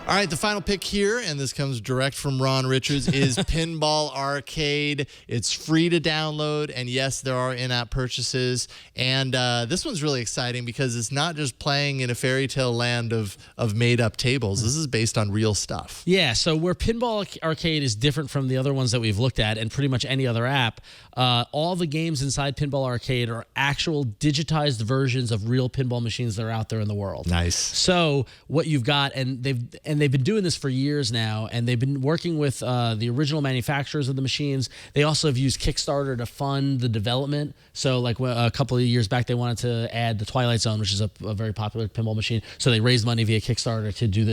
All right, the final pick here, and this comes direct from Ron Richards, is Pinball Arcade. It's free to download, and yes, there are in-app purchases. And this one's really exciting because it's not just playing in a fairy tale land of made-up tables. This is based on real stuff. Yeah, so where Pinball Arcade is different from the other ones that we've looked at, and pretty much any other app, all the games inside Pinball Arcade are actual digitized versions of real pinball machines that are out there in the world. Nice. So what you've got, and they've been doing this for years now, and they've been working with the original manufacturers of the machines. They also have used Kickstarter to fund the development. So like a couple of years back, they wanted to add the Twilight Zone, which is a very popular pinball machine. So they raised money via Kickstarter to do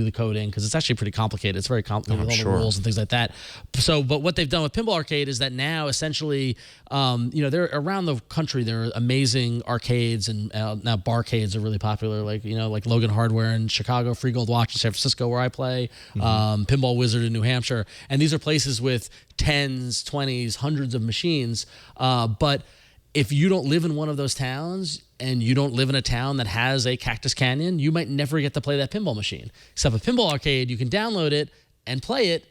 the coding, because it's actually pretty complicated. It's very complicated with all the rules and things like that. So, but what they've done with Pinball Arcade is that now essentially, they're around the country. There are amazing arcades, and now barcades are really popular. Like like Logan Hardware in Chicago, Free Gold Watch in San Francisco, where I play, Pinball Wizard in New Hampshire, and these are places with 10s, 20s, hundreds of machines. But if you don't live in one of those towns, and you don't live in a town that has a Cactus Canyon, you might never get to play that pinball machine. Except with Pinball Arcade, you can download it and play it,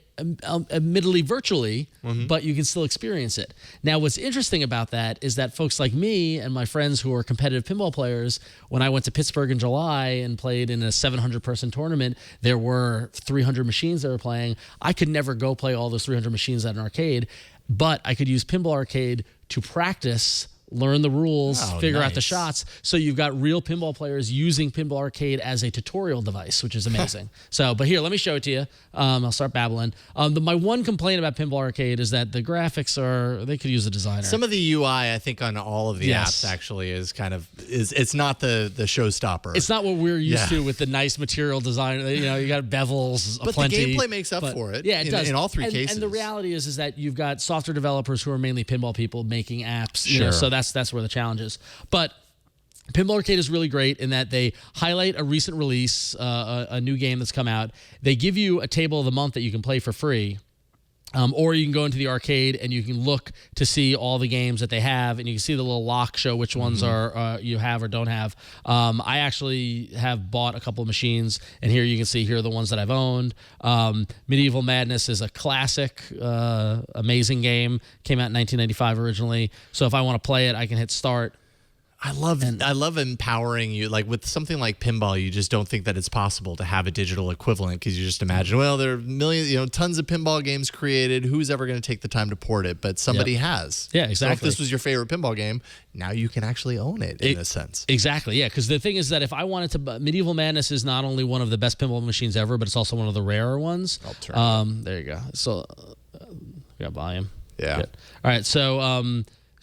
admittedly virtually, but you can still experience it. Now, what's interesting about that is that folks like me and my friends who are competitive pinball players, when I went to Pittsburgh in July and played in a 700-person tournament, there were 300 machines that were playing. I could never go play all those 300 machines at an arcade, but I could use Pinball Arcade to practice, learn the rules, figure out the shots. So you've got real pinball players using Pinball Arcade as a tutorial device, which is amazing. But here, let me show it to you. I'll start babbling. My one complaint about Pinball Arcade is that the graphics they could use a designer. Some of the UI, I think, on all of the apps actually is it's not the showstopper. It's not what we're used to with the nice material design. You got bevels, but plenty. The gameplay makes up for it. Yeah, it does. In all three cases. And the reality is that you've got software developers who are mainly pinball people making apps. So that's where the challenge is. But Pinball Arcade is really great in that they highlight a recent release, a new game that's come out. They give you a table of the month that you can play for free. Or you can go into the arcade and you can look to see all the games that they have, and you can see the little lock show which ones are you have or don't have. I actually have bought a couple of machines, and here you can see here are the ones that I've owned. Medieval Madness is a classic, amazing game. Came out in 1995 originally. So if I want to play it, I can hit start. I love empowering you. Like with something like pinball, you just don't think that it's possible to have a digital equivalent, because you just imagine, well, there are millions, tons of pinball games created. Who's ever going to take the time to port it? But somebody has. Yeah, exactly. So if this was your favorite pinball game, now you can actually own it in a sense. Exactly. Yeah, because the thing is that if I wanted to, Medieval Madness is not only one of the best pinball machines ever, but it's also one of the rarer ones. I'll turn there you go. So we got volume. Yeah. Good. All right.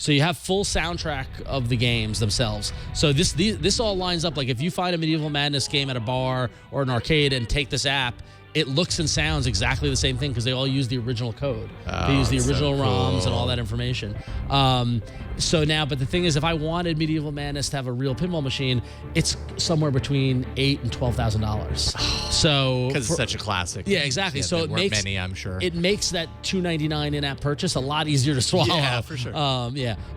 So you have full soundtrack of the games themselves. So this all lines up. Like if you find a Medieval Madness game at a bar or an arcade and take this app, it looks and sounds exactly the same thing, because they all use the original code. They use the original ROMs and all that information. So now, but the thing is, if I wanted Medieval Madness to have a real pinball machine, it's somewhere between $8,000 and $12,000. So because it's such a classic. Yeah, exactly. So it makes many, I'm sure. It makes that $2.99 in-app purchase a lot easier to swallow. Yeah, for sure.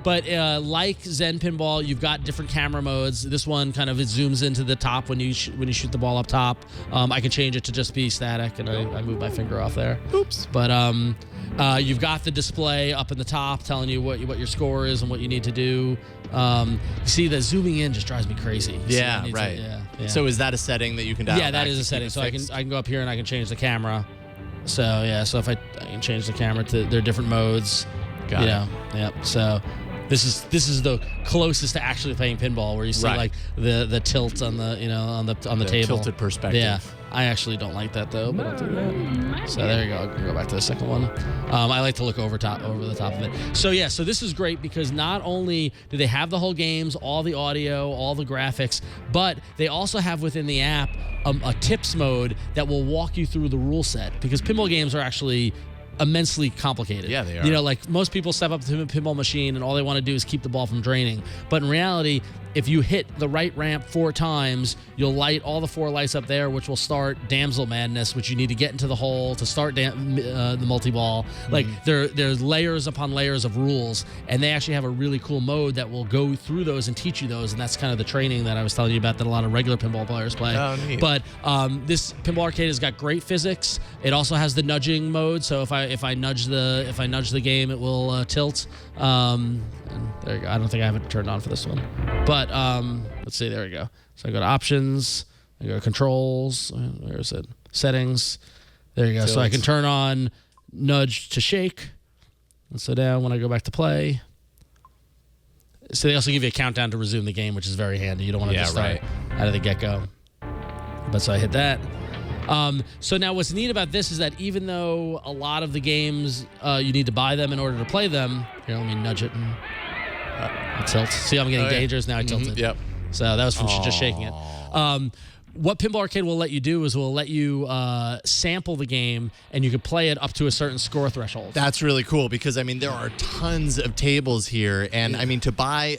But like Zen Pinball, you've got different camera modes. This one kind of it zooms into the top when you shoot the ball up top. I can change it to just be static, and I move my finger off there. Oops. But you've got the display up in the top telling you what your score is and what you need to do. You see, the zooming in just drives me crazy. Yeah, right. Yeah. So is that a setting that you can dial back? Yeah, that is a setting. So I can go up here and I can change the camera. So yeah, so if I can change the camera to their different modes. Got it. Yeah. So this is the closest to actually playing pinball, where you see like the tilt on the on the table. Tilted perspective. Yeah. I actually don't like that though, but I'll do that. So there you go. I can go back to the second one. I like to look over the top of it. So yeah, so this is great because not only do they have the whole games, all the audio, all the graphics, but they also have within the app a tips mode that will walk you through the rule set, because pinball games are actually immensely complicated. Yeah, they are. Like most people step up to a pinball machine and all they want to do is keep the ball from draining. But in reality, if you hit the right ramp 4 times, you'll light all the 4 lights up there, which will start Damsel Madness, which you need to get into the hole to start the multi-ball. Like, there's layers upon layers of rules, and they actually have a really cool mode that will go through those and teach you those, and that's kind of the training that I was telling you about that a lot of regular pinball players play. Oh, neat. But this Pinball Arcade has got great physics. It also has the nudging mode, so if I nudge the game, it will tilt. And there you go. I don't think I have it turned on for this one, but let's see. There we go. So I go to options. I go to controls. Where is it? Settings. There you go. So I can turn on nudge to shake. And so now when I go back to play. So they also give you a countdown to resume the game, which is very handy. You don't want to just start out of the get-go. But so I hit that. So now what's neat about this is that even though a lot of the games, you need to buy them in order to play them. Here, let me nudge it and tilt. See, I'm getting dangerous. Now I tilted. Yep. So that was from just shaking it. What Pinball Arcade will let you do is will let you sample the game, and you can play it up to a certain score threshold. That's really cool because, I mean, there are tons of tables here. And, I mean, to buy,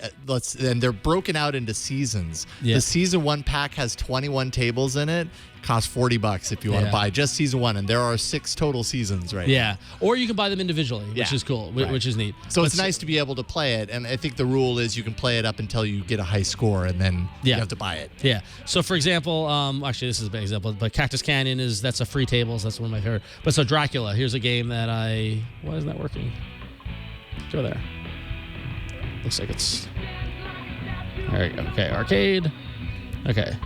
and they're broken out into seasons. Yeah. The Season 1 pack has 21 tables in it. Costs $40 if you want to buy just Season 1. And there are 6 total seasons right now. Or you can buy them individually, which is cool, which is neat. So it's nice to be able to play it. And I think the rule is you can play it up until you get a high score, and then you have to buy it. Yeah. So, for example, actually, this is a bad example, but Cactus Canyon that's a free table, so that's one of my favorite. But so Dracula, here's a game that why isn't that working? Go there. Looks like it's, there you go. Okay, arcade. Okay.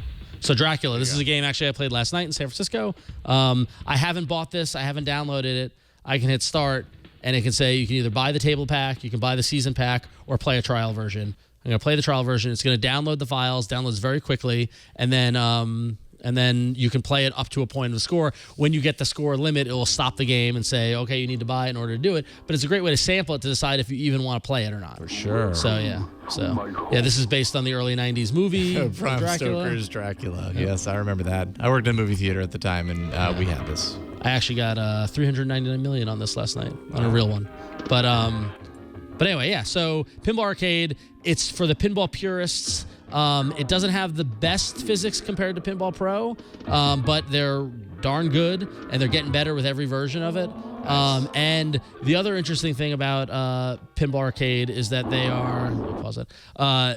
So Dracula, this is a game actually I played last night in San Francisco. I haven't bought this. I haven't downloaded it. I can hit start, and it can say you can either buy the table pack, you can buy the season pack, or play a trial version. I'm going to play the trial version. It's going to download the files, downloads very quickly, and then you can play it up to a point of the score. When you get the score limit, it will stop the game and say, okay, you need to buy it in order to do it. But it's a great way to sample it to decide if you even want to play it or not. For sure. So, yeah, this is based on the early 90s movie, Bram Stoker's Dracula. Yep. Yes, I remember that. I worked in a movie theater at the time, and we had this. I actually got $399 million on this last night, on a real one. But anyway, yeah, so Pinball Arcade, it's for the pinball purists. It doesn't have the best physics compared to Pinball Pro, but they're darn good, and they're getting better with every version of it. And the other interesting thing about Pinball Arcade is that they are, let me pause it.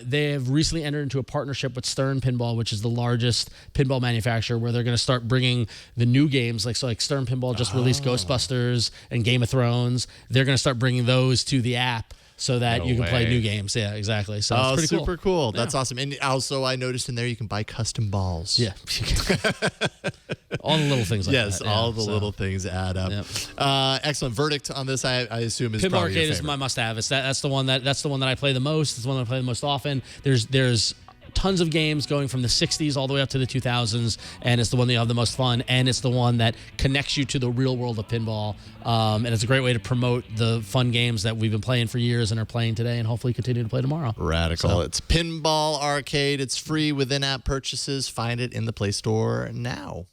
They have recently entered into a partnership with Stern Pinball, which is the largest pinball manufacturer, where they're going to start bringing the new games, like Stern Pinball just released Ghostbusters and Game of Thrones. They're going to start bringing those to the app, so that you can play new games. Yeah, exactly. So it's pretty super cool. That's awesome. And also, I noticed in there you can buy custom balls. Yeah. All the little things like that. Yes, all the little things add up. Yep. Excellent verdict on this. I assume is Pinball probably Arcade your is my must-have. That's the one that I play the most. It's the one that I play the most often. There's tons of games going from the 60s all the way up to the 2000s, and it's the one that you have the most fun, and it's the one that connects you to the real world of pinball, and it's a great way to promote the fun games that we've been playing for years and are playing today and hopefully continue to play tomorrow. Radical. So, it's Pinball Arcade. It's free with in-app purchases. Find it in the Play Store now.